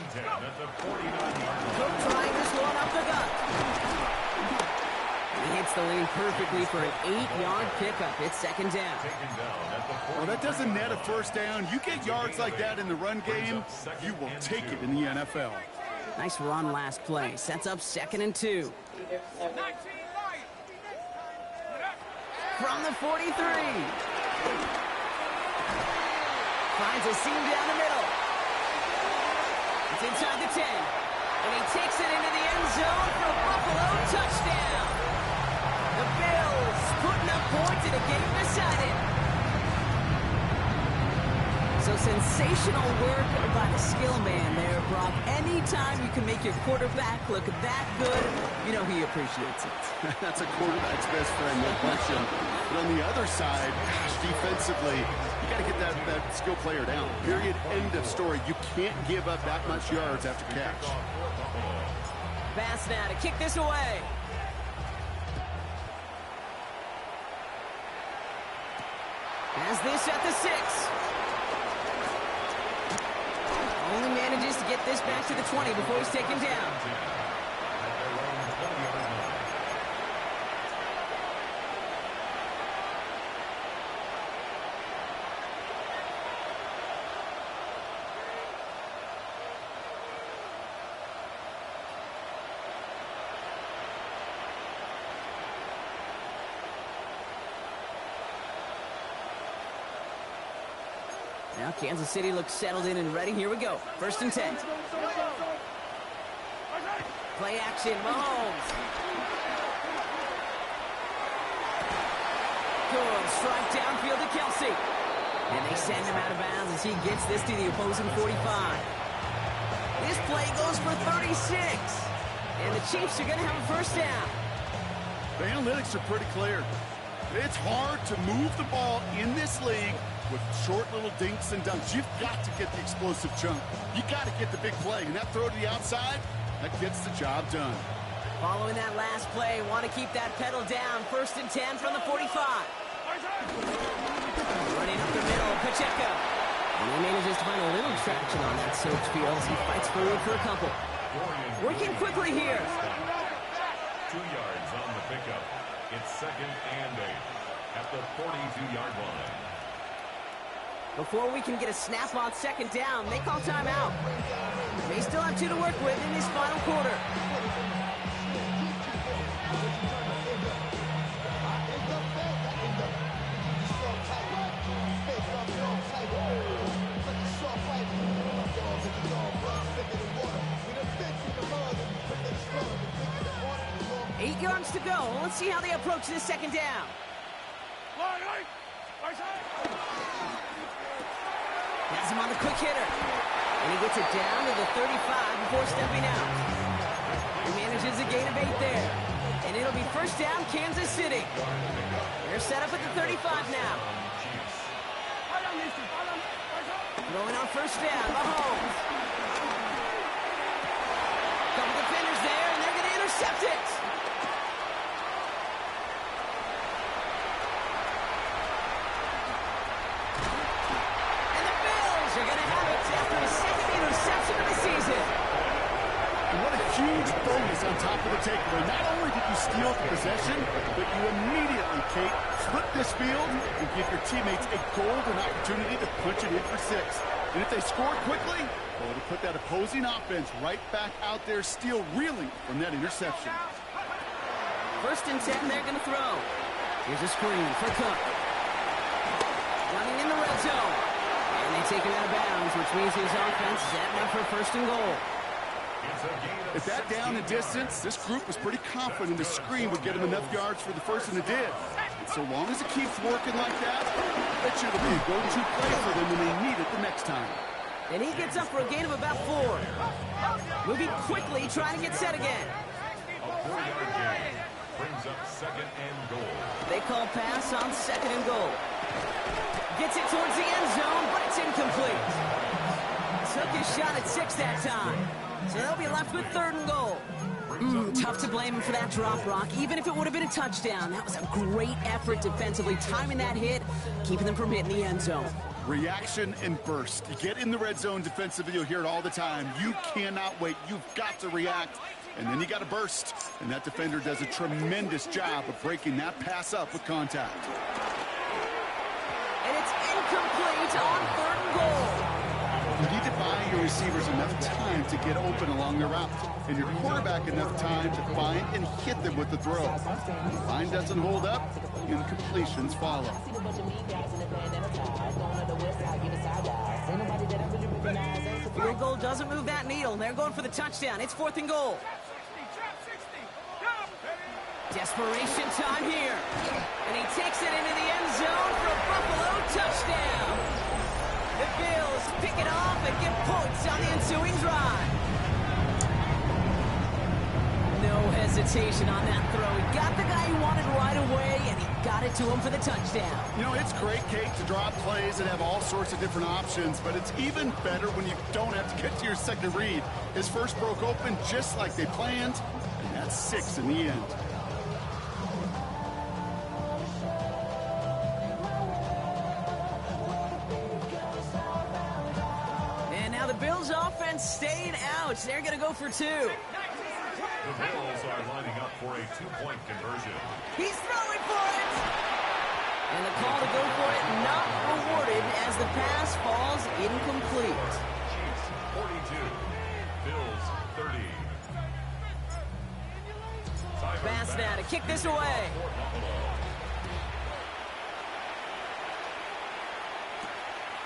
trying this one up the gut. He hits the lane perfectly for an 8-yard pickup. It's 2nd down. Well, that doesn't net a 1st down. You get yards like that in the run game, you will take it in the NFL. Nice run last play. Sets up 2nd and 2. From the 43. Finds a seam down the middle. It's inside the 10. And he takes it into the end zone for a Buffalo touchdown. The Bills putting up points in a game decided. So sensational work by the skill man there, Brock. Anytime you can make your quarterback look that good, you know he appreciates it. That's a quarterback's best friend, no question. But on the other side, gosh, defensively, you got to get that skill player down. Period. End of story. You can't give up that much yards after catch. Pass now to kick this away. Has this at the 6. Only manages to get this back to the 20 before he's taken down. Now Kansas City looks settled in and ready. Here we go. 1st and 10. Play action. Mahomes. Good strike downfield to Kelsey. And they send him out of bounds as he gets this to the opposing 45. This play goes for 36. And the Chiefs are going to have a 1st down. The analytics are pretty clear. It's hard to move the ball in this league with short little dinks and dunks. You've got to get the explosive chunk. You got to get the big play. And that throw to the outside, that gets the job done. Following that last play, want to keep that pedal down. 1st and 10 from the 45. Running up the middle, Pacheco. And he manages to find a little traction on that soaked field as he fights forward for a couple. Working quickly here. 2 yards on the pickup. It's 2nd and 8 at the 42-yard line. Before we can get a snap on 2nd down, they call timeout. They still have 2 to work with in this final quarter. Eight yards to go. Let's see how they approach this 2nd down. Has him on the quick hitter. And he gets it down to the 35 before stepping out. He manages a gain of 8 there. And it'll be 1st down, Kansas City. They're set up at the 35 now. Throwing on 1st down, Mahomes. Couple defenders there, and they're going to intercept it. Huge bonus on top of the takeaway. Not only did you steal the possession, but you immediately, Kate, flip this field and give your teammates a golden opportunity to punch it in for 6. And if they score quickly, well, it'll put that opposing offense right back out there, still reeling from that interception. 1st and 10, they're going to throw. Here's a screen for Cook. Running in the red zone. And they take him out of bounds, which means his offense is setting up for 1st and goal. At that down and distance, this group was pretty confident the screen would get him enough yards for the 1st, and it did. And so long as it keeps working like that, that should be a go-to play for them when they need it the next time. And he gets up for a gain of about 4. Moving quickly, trying to get set again. A 4-yard gain brings up 2nd and goal. They call pass on 2nd and goal. Gets it towards the end zone, but it's incomplete. Took his shot at 6 that time. So they'll be left with 3rd and goal. Tough to blame him for that drop, Rock. Even if it would have been a touchdown, that was a great effort defensively, timing that hit, keeping them from hitting the end zone. Reaction and burst. You get in the red zone defensively, you'll hear it all the time. You cannot wait. You've got to react, and then you got to burst. And that defender does a tremendous job of breaking that pass up with contact. And it's incomplete on 3rd and goal. You need to buy your receivers enough time to get open along the route, and your quarterback enough time to find and hit them with the throw. If the line doesn't hold up, incompletions follow. Field goal doesn't move that needle. They're going for the touchdown. It's 4th and goal. Desperation time here. And he takes it into the end zone for a Buffalo touchdown. The Bills pick it off and get points on the ensuing drive. No hesitation on that throw. He got the guy he wanted right away, and he got it to him for the touchdown. You know, it's great, Kate, to draw plays and have all sorts of different options, but it's even better when you don't have to get to your second read. His first broke open just like they planned, and that's 6 in the end. Bills offense staying out. They're going to go for 2. The Bills are lining up for a 2-point conversion. He's throwing for it. And the call to go for it not rewarded as the pass falls incomplete. Chiefs 42, Bills 30. Pass now to kick this away.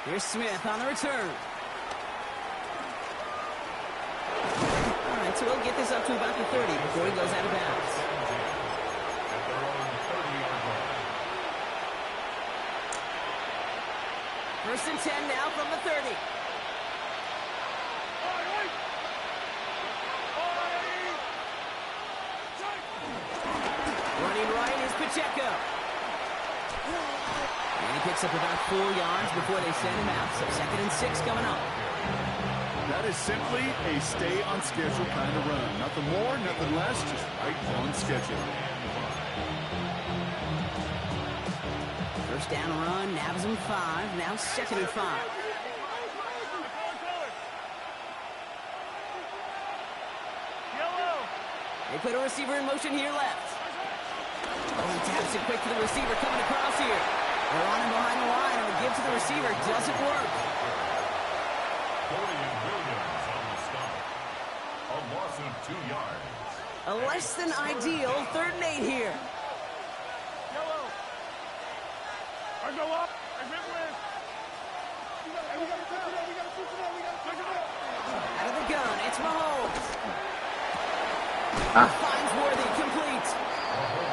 Here's Smith on the return. So he'll get this up to about the 30 before he goes out of bounds. At their own 30-yard line. 1st and 10 now from the 30. Running right is Pacheco. And he picks up about 4 yards before they send him out. So 2nd and 6 coming up. That is simply a stay-on-schedule kind of run. Nothing more, nothing less, just right on schedule. First down run, nabs him 5, now 2nd and 5. They put a receiver in motion here left. Oh, he taps it quick to the receiver coming across here. They're on him behind the line, and the give to the receiver doesn't work. A loss of 2 yards. A less than ideal 3rd and 8 here. Yellow. I go up. I hit with. Out of the gun, it's Mahomes. Finds Worthy, complete.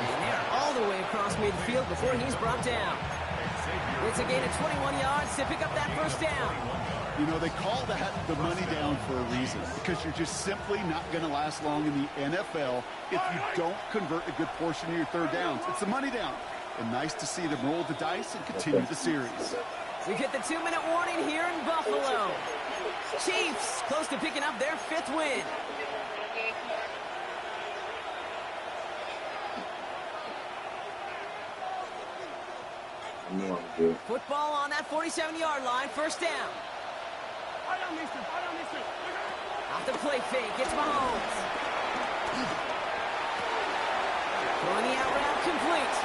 And they're all the way across midfield before he's brought down. It's a gain of 21 yards to pick up that 1st down. You know, they call that the money down for a reason, because you're just simply not going to last long in the NFL if you don't convert a good portion of your 3rd downs. It's the money down. And nice to see them roll the dice and continue the series. We've hit the 2-minute warning here in Buffalo. Chiefs close to picking up their 5th win. Football on that 47-yard line, 1st down. Off the play fake, it's Mahomes. Throwing the out route complete.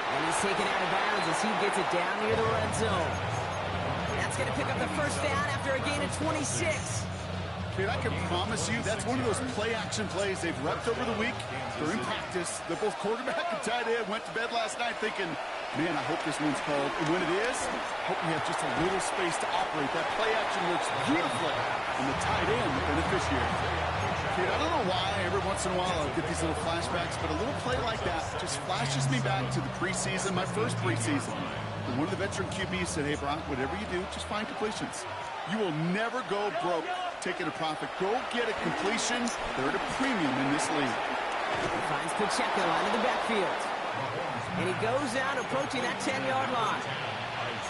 And he's taken out of bounds as he gets it down near the red zone. That's going to pick up the 1st down after a gain of 26. Kid, I can promise you that's one of those play-action plays they've repped over the week during practice. They're both quarterback and tight end went to bed last night thinking, man, I hope this one's called. And when it is, I hope we have just a little space to operate. That play-action works beautifully. And the tight end, the beneficiary. Kid, I don't know why every once in a while I'll get these little flashbacks, but a little play like that just flashes me back to the preseason, my first preseason. And one of the veteran QBs said, hey, Brock, whatever you do, just find completions. You will never go broke taking a profit. Go get a completion. They're at a premium in this league. He finds Pacheco out of the backfield. And he goes out approaching that 10-yard line.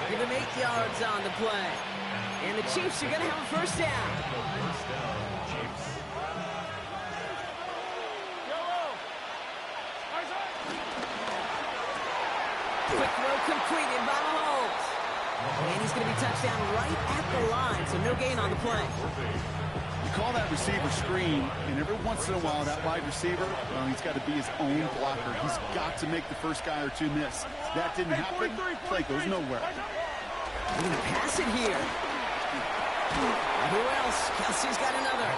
Give him 8 yards on the play. And the Chiefs are going to have a 1st down. Quick throw completed by Mahomes. And he's going to be touched down right at the line, so no gain on the play. You call that receiver screen, and every once in a while, that wide receiver, well, he's got to be his own blocker. He's got to make the first guy or two miss. That didn't happen. Play goes nowhere. They're going to pass it here. Who else? Kelsey's got another.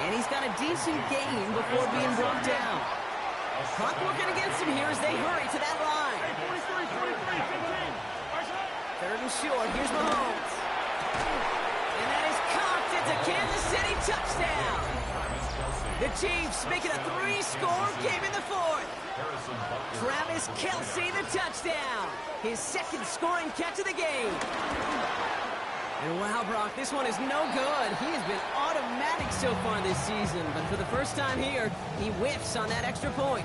And he's got a decent gain before being brought down. Clock working against him here as they hurry to that line. 43, 15. Third and short. Here's Mahomes. And that is caught. It's a Kansas City touchdown. The Chiefs making a 3-score game in the fourth. Travis Kelce, the touchdown. His second scoring catch of the game. And wow, Brock, this one is no good. He has been automatic so far this season, but for the first time here, he whiffs on that extra point.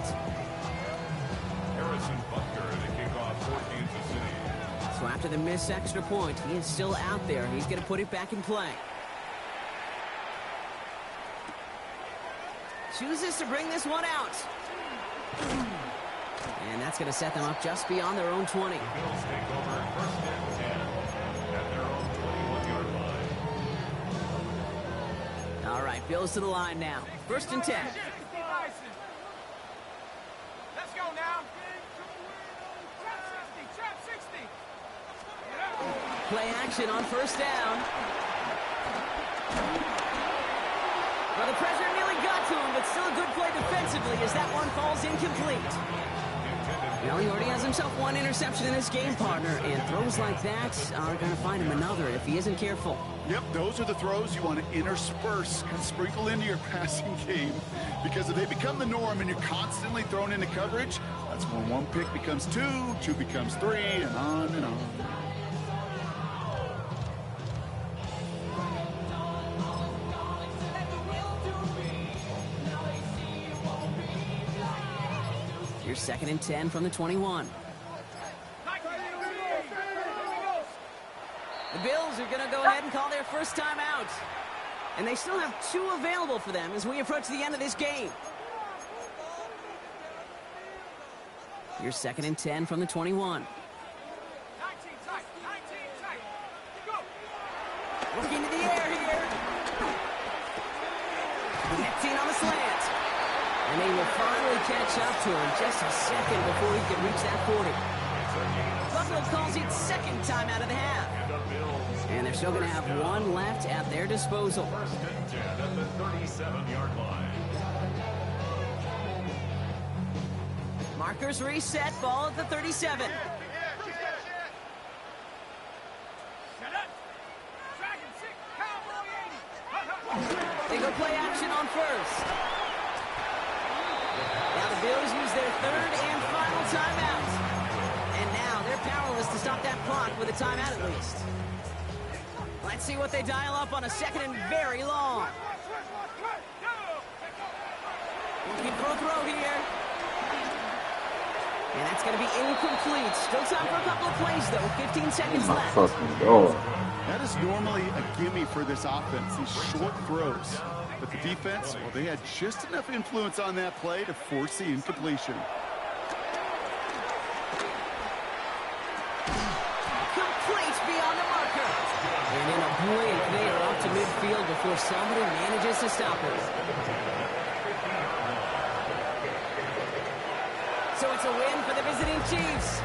Harrison Butker to kick off for Kansas City. So after the missed extra point, he is still out there. He's going to put it back in play. Chooses to bring this one out. And that's going to set them up just beyond their own 20. Bills take over first and 10 at their own 21-yard line. All right, Bills to the line now. First and 10. Let's go now. Trap 60. Play action on first down. Well, the pressure nearly got to him, but still a good play defensively as that one falls incomplete. Well, he already has himself one interception in his game, partner, and throws like that are going to find him another if he isn't careful. Yep, those are the throws you want to intersperse and sprinkle into your passing game, because if they become the norm and you're constantly thrown into coverage, that's when one pick becomes two becomes three, and on and on. Here's second and 10 from the 21. The Bills are going to go ahead and call their first time out. And they still have 2 available for them as we approach the end of this game. Here's second and 10 from the 21. Working to the air here. 15 on the slant. And they will finally catch up to him just a second before he can reach that 40. Buffalo calls it second time out of the half. And they're still going to have one left at their disposal. First and 10 at the 37-yard line. Markers reset, ball at the 37. They go play action on first. Now the Bills use their third and final timeout. And now they're powerless to stop that clock with a timeout at least. Let's see what they dial up on a second and very long. Looking for a throw here. And that's going to be incomplete. Still time for a couple of plays, though. 15 seconds left. That is normally a gimme for this offense, these short throws. But the defense, well, they had just enough influence on that play to force the incompletion. Complete beyond the marker. And in a blink, they are off to midfield before somebody manages to stop it. So it's a win for the visiting Chiefs.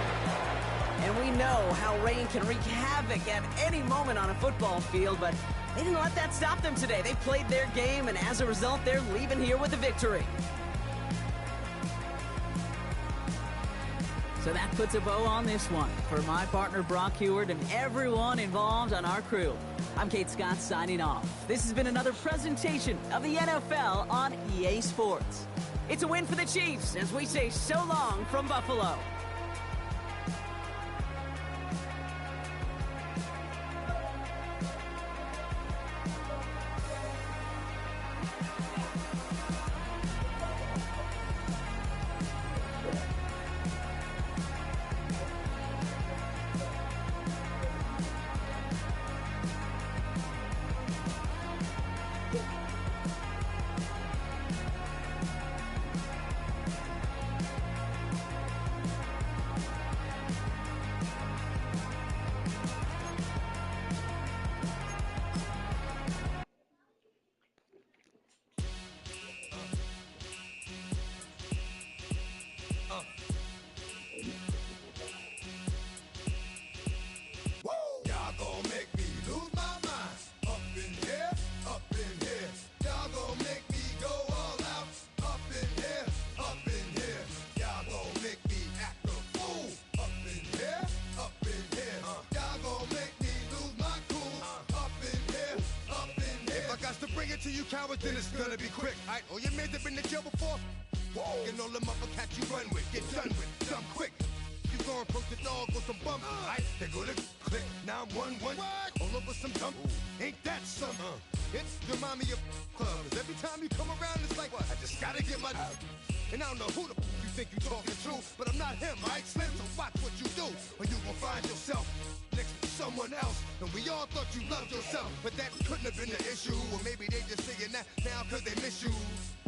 And we know how rain can wreak havoc at any moment on a football field, but they didn't let that stop them today. They played their game, and as a result, they're leaving here with a victory. So that puts a bow on this one. For my partner, Brock Heward, and everyone involved on our crew, I'm Kate Scott signing off. This has been another presentation of the NFL on EA Sports. It's a win for the Chiefs as we say so long from Buffalo. cowards, then it's gonna be quick. Alright, all your men have been to jail before? Whoa, and all them other cats you run with, get done with, done quick. You gon' approach the dog with some bumps. Alright, they gonna click 911. All over some dump. Ain't that something? It's remind me of clubs. Every time you come around, it's like, what? I just gotta get my. And I don't know who the you think you talking to, but I'm not him, right, Slim? So watch what you do, or you gon' find yourself next to someone else. And we all thought you loved yourself, but that couldn't have been the issue. Or maybe they just saying that now cause they miss you.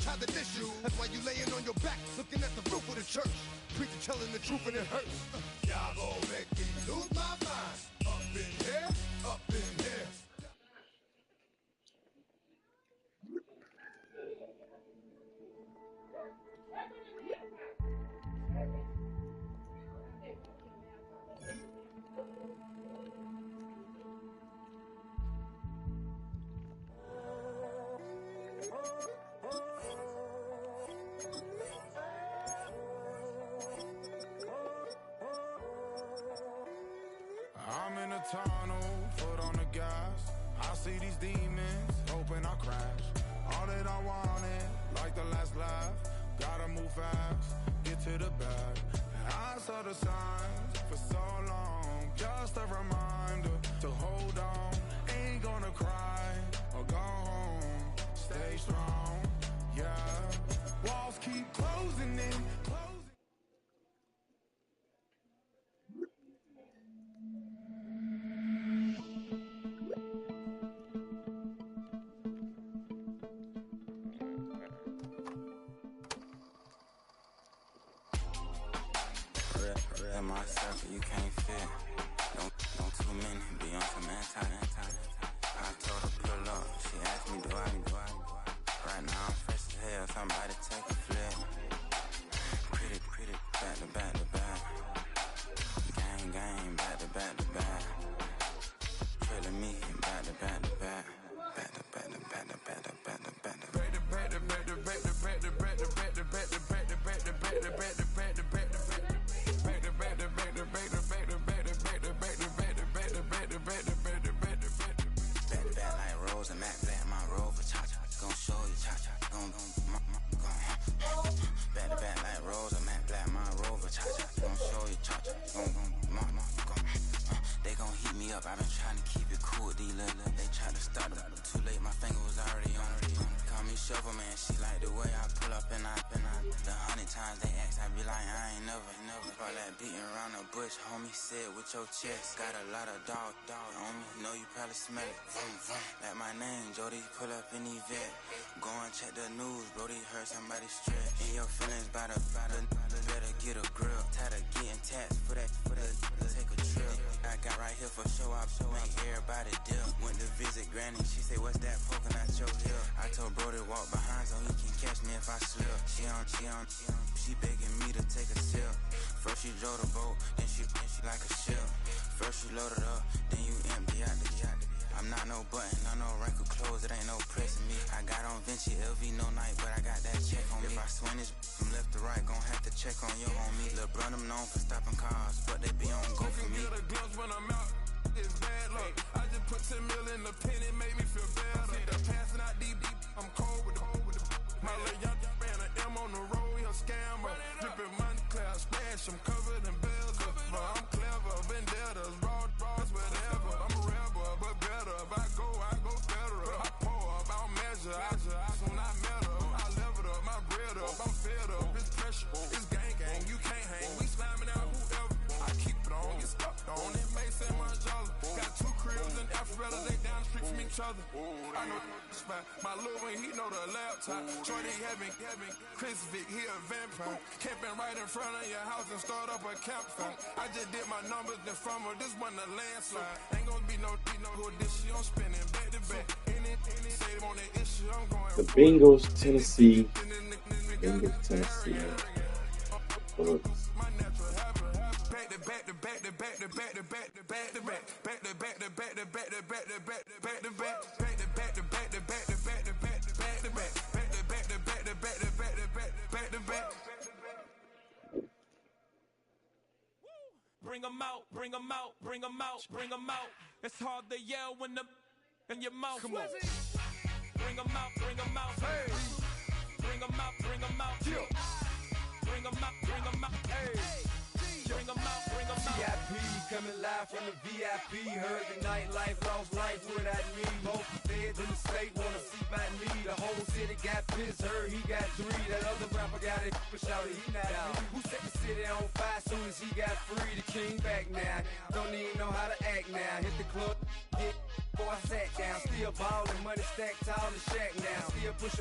Try to diss you, that's why you laying on your back, looking at the roof of the church. Preacher telling the truth and it hurts. Y'all gon' make me lose my mind. Up in here, up in here. I'm in a tunnel, foot on the gas. I see these demons, hoping I crash. All that I wanted, like the last laugh. Gotta move fast, get to the bag. I saw the signs for so long, just a reminder to hold on. Ain't gonna cry or go home, stay strong, yeah. Walls keep closing in, closing. In my circle, you can't fit. Don't too many be on some anti. I told her pull up. She asked me, do I? Right now I'm fresh as hell. Somebody take a flip. Pretty, back to back. Gang, back to back. Trailing me, back to back. I've been trying to keep it cool with these little. They tried to start up too late, my finger was already on it. Call me Shovel Man, she like the way I pull up and I the 100 times they ask, I be like, I ain't never. All that beating around the bush, homie said with your chest. Got a lot of dog on me, know you probably smell it. Like my name, Jody, pull up in the vet. Go and check the news, Brody heard somebody stretch. In your feelings by the better get a grill. Tired of getting taxed for that, take a trip. I got right here for show up, make everybody dip. Went to visit Granny, she say, what's that poking out your hip? I told Brody walk behind so he can catch me if I slip. She begging me to take a sip. First she drove the boat, then she like a ship. First you load it up, then you empty out the I'm not no button, no wrinkle clothes, it ain't no pressing me. I got on Vinci, LV, no night, but I got that check on me. If I swing this from left to right, gon' have to check on your homie. Lil' brother, I'm known for stopping cars, but they be on go for me. Get a glimpse when I'm out, it's bad luck. I just put 10 mil in the pen, it make me feel better. They're passing out deep, I'm cold with the My little young ran an M on the road, he a scammer. Drippin' money, cloud splash, I'm covered in bells. But I'm clever, vendettas, raw, whatever. I'm a rebel, but better. If I go federal. I pour up, I don't measure. Soon I met her, I leveled up, my bread up. I'm fed up, it's pressure, it's gang, you can't hang. We slamming out whoever. I keep it on, get stuck on it. Mace and Margiela. Got 2 cribs in Alpharetta, they down the street from each other. I know the spot. My Lil Wayne, he know the laptop. Shorty having Chris Vick, he a vampire. Camping right in front of your house and start up a campfire. I just did my numbers then from her, this one a landslide. Ain't gonna be no good this shit, I'm spinning back to back. Any save on that issue, I'm going. The Bengals, Tennessee. Bring 'em out. It's hard to yell when the in your mouth. Come on. bring 'em out, bring 'em out. Hey, bring 'em out, bring 'em out. Bring 'em out, bring 'em out. Hey, bring 'em out, bring 'em out. VIP coming live from the VIP. Heard the nightlife, lost life without me. Both feds in the state wanna see about me. The whole city got pissed, heard he got 3. That other rapper got it, but shouted he not me. Who set the city on fire soon as he got free? The king back now, don't even know how to act now. Hit the club, get before I sat down. Still ballin', money stacked tall in the shack now. Still push